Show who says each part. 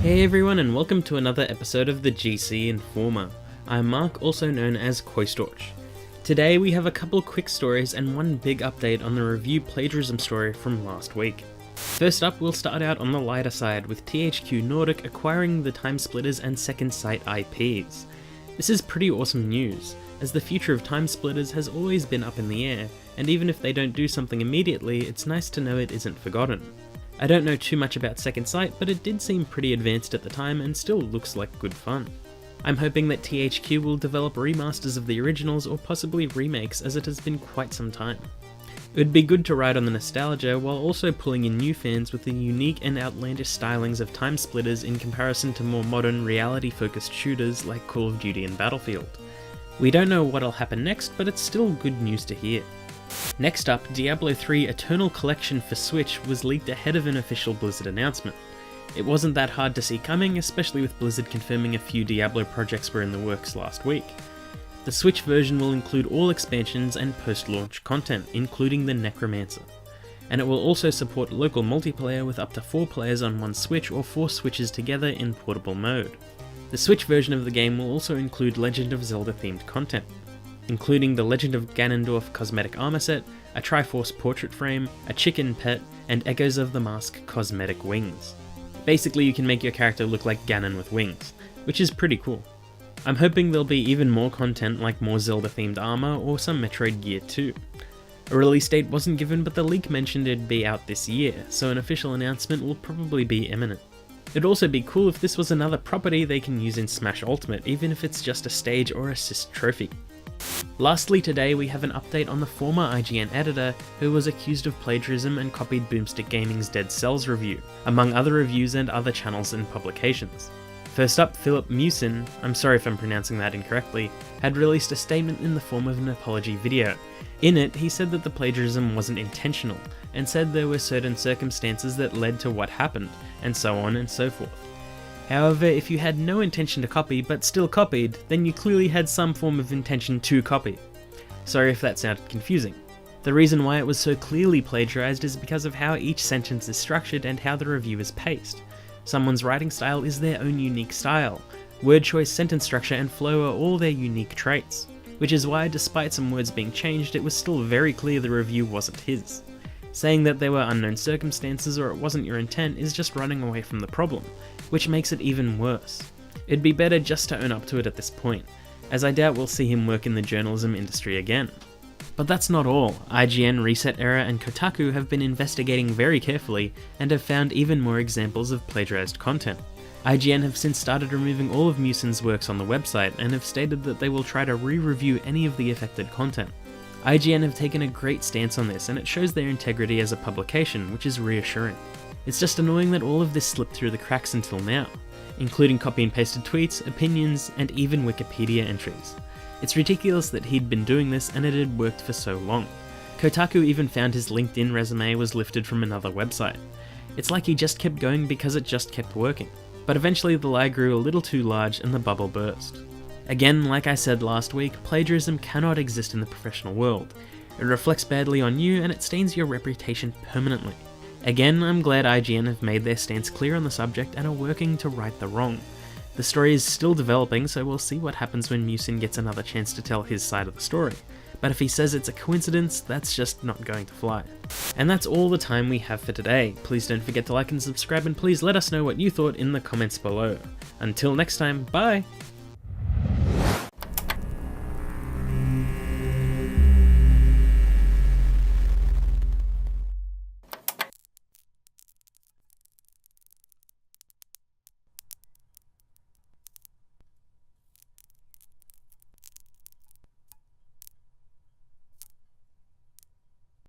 Speaker 1: Hey everyone, and welcome to another episode of the GC Informer. I'm Mark, also known as Koistorch. Today we have a couple quick stories and one big update on the review plagiarism story from last week. First up, we'll start out on the lighter side with THQ Nordic acquiring the Timesplitters and Second Sight IPs. This is pretty awesome news, as the future of Timesplitters has always been up in the air, and even if they don't do something immediately, it's nice to know it isn't forgotten. I don't know too much about Second Sight, but it did seem pretty advanced at the time and still looks like good fun. I'm hoping that THQ will develop remasters of the originals or possibly remakes, as it has been quite some time. It would be good to ride on the nostalgia while also pulling in new fans with the unique and outlandish stylings of Timesplitters in comparison to more modern reality-focused shooters like Call of Duty and Battlefield. We don't know what'll happen next, but it's still good news to hear. Next up, Diablo 3 Eternal Collection for Switch was leaked ahead of an official Blizzard announcement. It wasn't that hard to see coming, especially with Blizzard confirming a few Diablo projects were in the works last week. The Switch version will include all expansions and post-launch content, including the Necromancer. And it will also support local multiplayer with up to 4 players on one Switch or 4 Switches together in portable mode. The Switch version of the game will also include Legend of Zelda themed content, including the Legend of Ganondorf cosmetic armor set, a Triforce portrait frame, a chicken pet, and Echoes of the Mask cosmetic wings. Basically, you can make your character look like Ganon with wings, which is pretty cool. I'm hoping there'll be even more content like more Zelda themed armor or some Metroid gear too. A release date wasn't given, but the leak mentioned it'd be out this year, so an official announcement will probably be imminent. It'd also be cool if this was another property they can use in Smash Ultimate, even if it's just a stage or assist trophy. Lastly today we have an update on the former IGN editor who was accused of plagiarism and copied Boomstick Gaming's Dead Cells review, among other reviews and other channels and publications. First up, Philip Mewson, I'm sorry if I'm pronouncing that incorrectly, had released a statement in the form of an apology video. In it, he said that the plagiarism wasn't intentional, and said there were certain circumstances that led to what happened, and so on and so forth. However, if you had no intention to copy but still copied, then you clearly had some form of intention to copy. Sorry if that sounded confusing. The reason why it was so clearly plagiarized is because of how each sentence is structured and how the review is paced. Someone's writing style is their own unique style. Word choice, sentence structure, and flow are all their unique traits. Which is why, despite some words being changed, it was still very clear the review wasn't his. Saying that there were unknown circumstances or it wasn't your intent is just running away from the problem, which makes it even worse. It'd be better just to own up to it at this point, as I doubt we'll see him work in the journalism industry again. But that's not all. IGN, Reset Era, and Kotaku have been investigating very carefully and have found even more examples of plagiarized content. IGN have since started removing all of Mewson's works on the website and have stated that they will try to re-review any of the affected content. IGN have taken a great stance on this, and it shows their integrity as a publication, which is reassuring. It's just annoying that all of this slipped through the cracks until now, including copy and pasted tweets, opinions, and even Wikipedia entries. It's ridiculous that he'd been doing this and it had worked for so long. Kotaku even found his LinkedIn resume was lifted from another website. It's like he just kept going because it just kept working. But eventually the lie grew a little too large and the bubble burst. Again, like I said last week, plagiarism cannot exist in the professional world. It reflects badly on you and it stains your reputation permanently. Again, I'm glad IGN have made their stance clear on the subject and are working to right the wrong. The story is still developing, so we'll see what happens when Mewson gets another chance to tell his side of the story. But if he says it's a coincidence, that's just not going to fly. And that's all the time we have for today. Please don't forget to like and subscribe, and please let us know what you thought in the comments below. Until next time, bye!